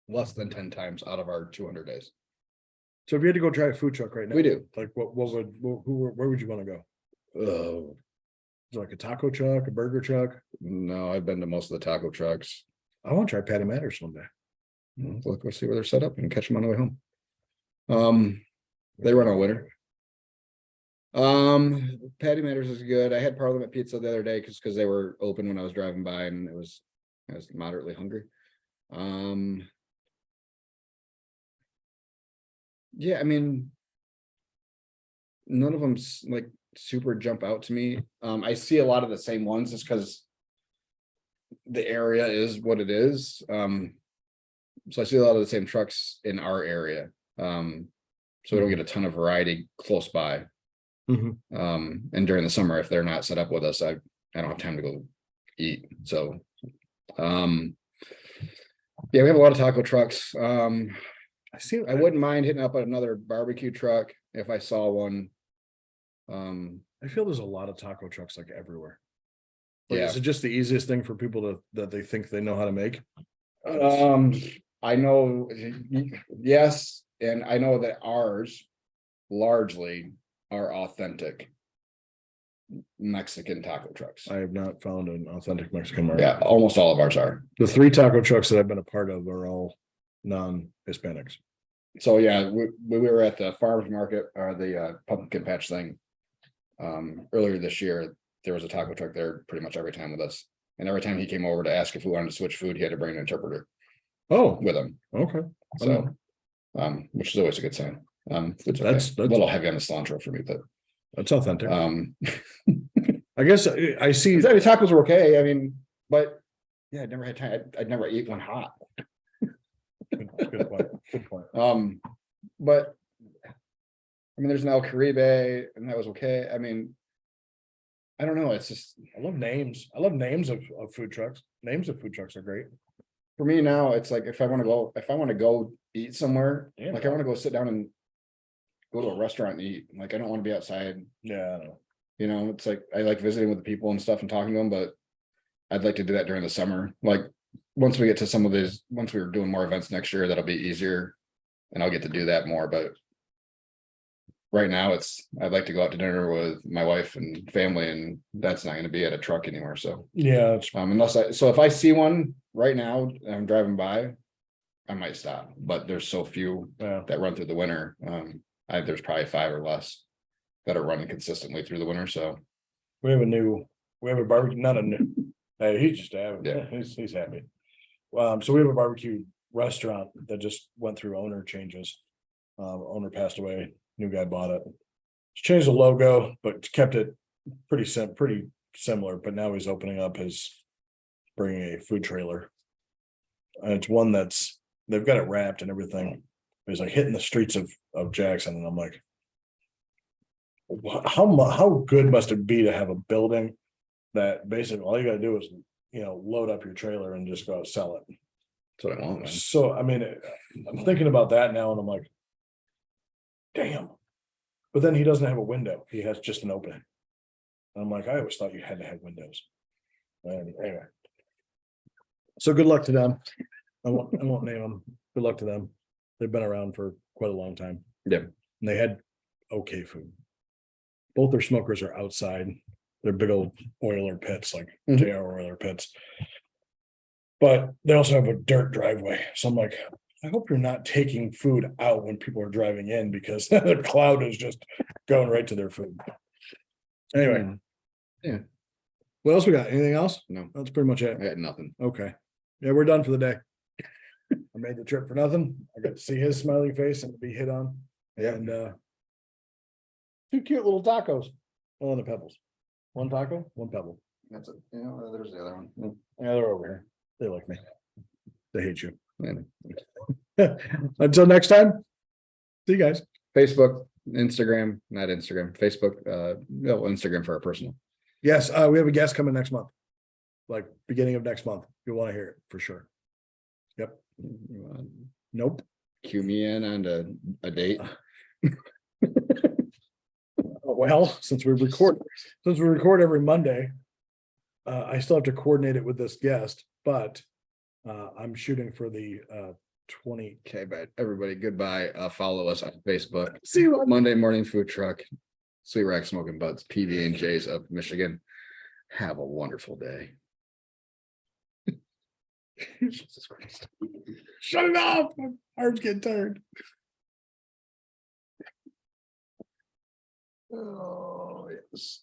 less than 10 times out of our 200 days. So if you had to go try a food truck right now, We do. like where would you want to go? Oh, Is it like a taco truck, a burger truck? no, I've been to most of the taco trucks. I want to try Patty Matters one day. Let's see where they're set up and catch them on the way home. They run all winter. Patty Matters is good. I had Parliament Pizza the other day because they were open when I was driving by and I was moderately hungry. Yeah, I mean, none of them like super jump out to me. I see a lot of the same ones just because the area is what it is. So I see a lot of the same trucks in our area. So we don't get a ton of variety close by. And during the summer, if they're not set up with us, I don't have time to go eat. So yeah, we have a lot of taco trucks. I wouldn't mind hitting up another barbecue truck if I saw one. I feel there's a lot of taco trucks like everywhere. Like, Yeah. is it just the easiest thing for people that they think they know how to make? I know, yes, and I know that ours largely are authentic Mexican taco trucks. I have not found an authentic Mexican market. Yeah, almost all of ours are. The 3 taco trucks that I've been a part of are all non-Hispanics. So yeah, we were at the farmers market or the pumpkin patch thing earlier this year. There was a taco truck there pretty much every time with us, and every time he came over to ask if we wanted to switch food, he had to bring an interpreter Oh, with him. okay. So which is always a good sign. It's That's a little heavy on the cilantro for me, but That's authentic. I guess I see. I mean, tacos are okay. I mean, but yeah, I never had time. I'd never eat one hot. Good point. Good point. But I mean, there's an El Caribe, and that was okay. I mean, I don't know. It's just I love names. I love names of food trucks. Names of food trucks are great. for me now. It's like if I want to go eat somewhere, Yeah. like I want to go sit down and go to a restaurant and eat. Like I don't want to be outside. Yeah, I know. You know, it's like I like visiting with the people and stuff and talking to them, but I'd like to do that during the summer. Like once we get to some of these, once we're doing more events next year, that'll be easier and I'll get to do that more. But right now I'd like to go out to dinner with my wife and family, and that's not going to be at a truck anymore. So Yeah, it's so if I see one right now and I'm driving by, I might stop, but there's so few yeah. that run through the winter. There's probably 5 or less that are running consistently through the winter. So We have a barbecue, not a new. Hey, he's just happy. Yeah. He's happy. So we have a barbecue restaurant that just went through owner changes. Owner passed away, new guy bought it. He's changed the logo, but kept it pretty similar, but now he's opening up bringing a food trailer. And it's one they've got it wrapped and everything. He's like hitting the streets of Jackson, and I'm like, how good must it be to have a building that basically all you gotta do is, load up your trailer and just go out sell it. That's what I want, man. So, I mean, I'm thinking about that now and I'm like. Damn. But then he doesn't have a window. He has just an opening. I'm like, I always thought you had to have windows. Anyway. So good luck to them. I won't name them. Good luck to them. They've been around for quite a long time. Yeah. And they had okay food. Both their smokers are outside. They're big old oiler pits, like Mhm. JR oiler pits. But they also have a dirt driveway. So I'm like, I hope you're not taking food out when people are driving in because the cloud is just going right to their food. Anyway. Yeah. What else we got? Anything else? No, That's pretty much it. I got nothing. Okay. Yeah, we're done for the day. I made the trip for nothing. I got to see his smiling face and be hit on. Yeah. And two cute little tacos. Oh, and the pebbles. One taco, one pebble. That's it. Yeah, there's the other one. Yeah, they're over here. They like me. They hate you. Yeah. Until next time. See you guys. Facebook, Instagram, not Instagram, Facebook, no, Instagram for our personal. Yes, we have a guest coming next month. Like beginning of next month. You'll want to hear it for sure. Yep. Nope. Cue me in on a date. Well, since we record every Monday. I still have to coordinate it with this guest, but I'm shooting for the 20. Okay, but everybody, goodbye. Follow us on Facebook. See you on Monday Morning Food Truck, Sweet Rack Smoking Butts, PB&J's of Michigan. Have a wonderful day. Jesus Christ. Shut it off. My arms getting tired. Oh, yes.